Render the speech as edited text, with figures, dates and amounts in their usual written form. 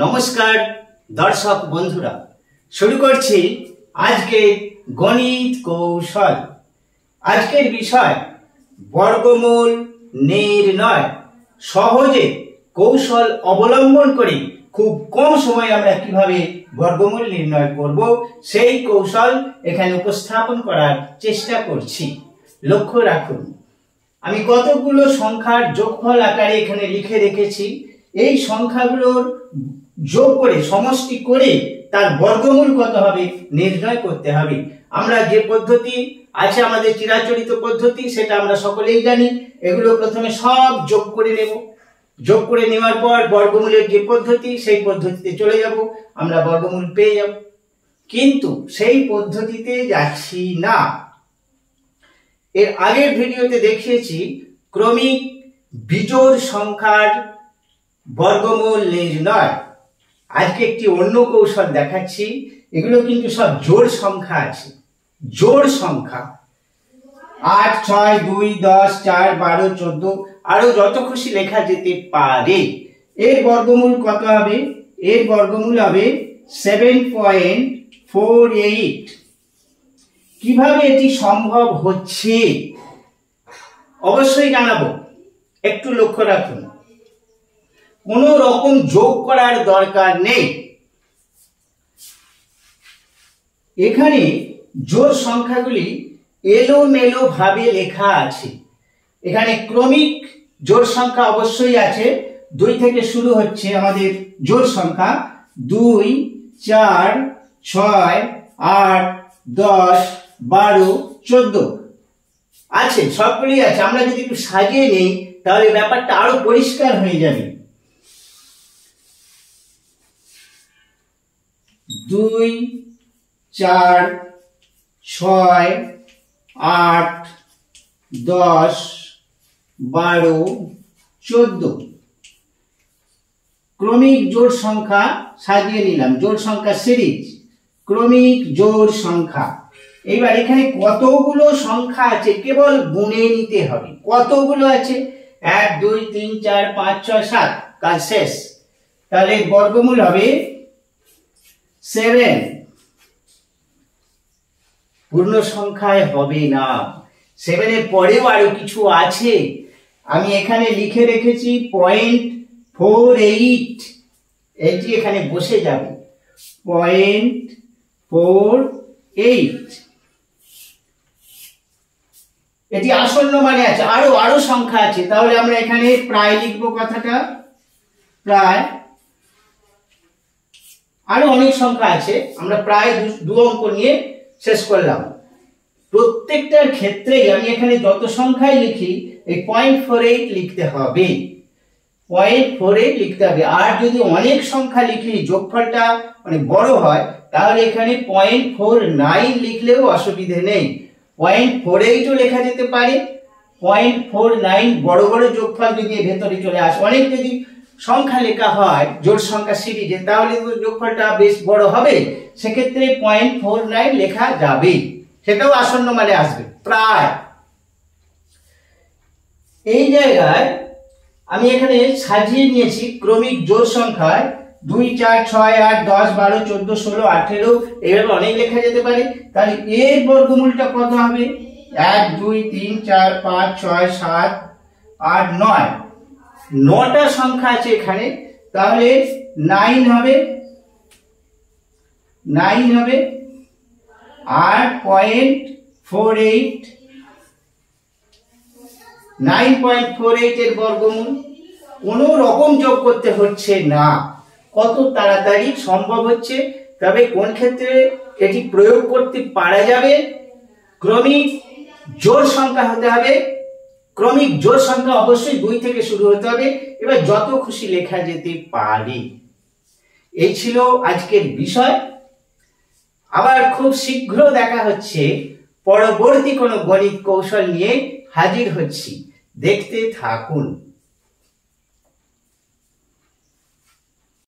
নমস্কার দর্শক বন্ধুরা, শুরু করছি আজকের গণিত কৌশল। আজকের বিষয় বর্গমূল নির্ণয়। সহজে কৌশল অবলম্বন করে খুব কম সময়ে আমরা কিভাবে বর্গমূল নির্ণয় করব সেই কৌশল এখানে উপস্থাপন করার চেষ্টা করছি। লক্ষ্য রাখুন, আমি কতগুলো সংখ্যার যোগফল আকারে এখানে লিখে রেখেছি। এই সংখ্যাগুলোর যোগ করে সমষ্টি করে তার বর্গমূল কত হবে নির্ণয় করতে হবে। আমরা যে পদ্ধতি আছে আমাদের চিরাচরিত পদ্ধতি, সেটা আমরা সকলেই জানি। এগুলো প্রথমে সব যোগ করে নেব। যোগ করে নেওয়ার পর বর্গমূলের যে পদ্ধতি সেই পদ্ধতিতে চলে যাব, আমরা বর্গমূল পেয়ে যাব। কিন্তু সেই পদ্ধতিতে যাচ্ছি না। এর আগের ভিডিওতে দেখিয়েছি ক্রমিক বিজোড় সংখ্যার বর্গমূল নির্ণয়। আজকে একটি অন্য কৌশল দেখাচ্ছি। এগুলো কিন্তু সব জোড় সংখ্যা আছে, জোড় সংখ্যা 8, 6, 2, 10, 4, 12, 14 আরো যত খুশি লেখা যেতে পারে। এর বর্গমূল কত হবে? এর বর্গমূল হবে 7.48। কিভাবে এটি সম্ভব হচ্ছে অবশ্যই জানাবো। একটু লক্ষ্য রাখুন, কোন রকম যোগ করার দরকার নেই। এখানে জোড় সংখ্যাগুলি এলোমেলো ভাবে লেখা আছে। এখানে ক্রমিক জোড় সংখ্যা অবশ্যই আছে। 2 থেকে শুরু হচ্ছে আমাদের জোড় সংখ্যা। 2, 4, 6, 8, 10, 12, 14 আছে, সবগুলি আছে। আমরা যদি একটু সাজিয়ে নেই তাহলে ব্যাপারটা আরো পরিষ্কার হয়ে যাবে। 2, 4, 6, 8, 10, 12, 14 ক্রমিক জোড় সংখ্যা সাজিয়ে নিলাম। জোড় সংখ্যা সিরিজ, ক্রমিক জোড় সংখ্যা। এবার এখানে কতগুলো সংখ্যা আছে কেবল গুণে নিতে হবে। কতগুলো আছে? 1, 2, 3, 4, 5, 6, 7। কাজ শেষ। তাহলে বর্গমূল হবে 7। পূর্ণ সংখ্যায় হবে না। 7 এর পরেও আরো কিছু আছে। আমি এখানে লিখে রেখেছি 0.48। এটি এখানে বসে যাবে 0.48। এটি আসন্ন মানে আছে। আরো সংখ্যা আছে। তাহলে আমরা এখানে প্রায় লিখবো কথাটা, প্রায়। আরো অনেক সংখ্যা আছে, আমরা প্রায় 2 অঙ্ক নিয়ে শেষ করলাম। প্রত্যেকটার ক্ষেত্রে আমি এখানে যত সংখ্যায় লিখি এই 0.48 লিখতে হবে। 0.48 লিখতে হবে। আর যদি অনেক সংখ্যা লিখি, যোগফলটা মানে বড় হয়, তাহলে এখানে 0.49 লিখলেও অসুবিধে নেই। 0.48ও লেখা যেতে পারে। 0.49 বড় বড় যোগফল যদি এর ভেতরে চলে আসে, অনেক যদি সংখ্যা লেখা হয় জোড় সংখ্যা সিরিজে, তাহলে তো যোগফলটা বেশ বড় হবে। সেক্ষেত্রে 0.49 লেখা যাবে, সেটাও আসন্ন মানে আসবে, প্রায়। এই জায়গায় আমি এখানে সাজিয়ে নিয়েছি ক্রমিক জোড় সংখ্যায় 2, 4, 6, 8, 10, 12, 14, 16, 18 এইভাবে অনেক লেখা যেতে পারে। তাহলে এর বর্গমূলটা কত হবে? 1, 2, 3, 4, 5, 6, 7, 8, 9। 9টা সংখ্যা আছে এখানে, তাহলে 9 হবে। 9 হবে। আর 0.48, 9.48 এর বর্গমূল। কোন রকম যোগ করতে হচ্ছে না, কত তাড়াতাড়ি সম্ভব হচ্ছে। তবে কোন ক্ষেত্রে এটি প্রয়োগ করতে পারা যাবে? ক্রমিক জোড় সংখ্যা হতে হবে। ক্রমিক জোড় সংখ্যা অবশ্যই 2 থেকে শুরু হতে হবে। এবার যত খুশি লেখা যেতে পারে। এই ছিল আজকের বিষয়। আবার খুব শীঘ্র দেখা হচ্ছে পরবর্তী কোনো গণিত কৌশল নিয়ে হাজির হচ্ছি। দেখতে থাকুন।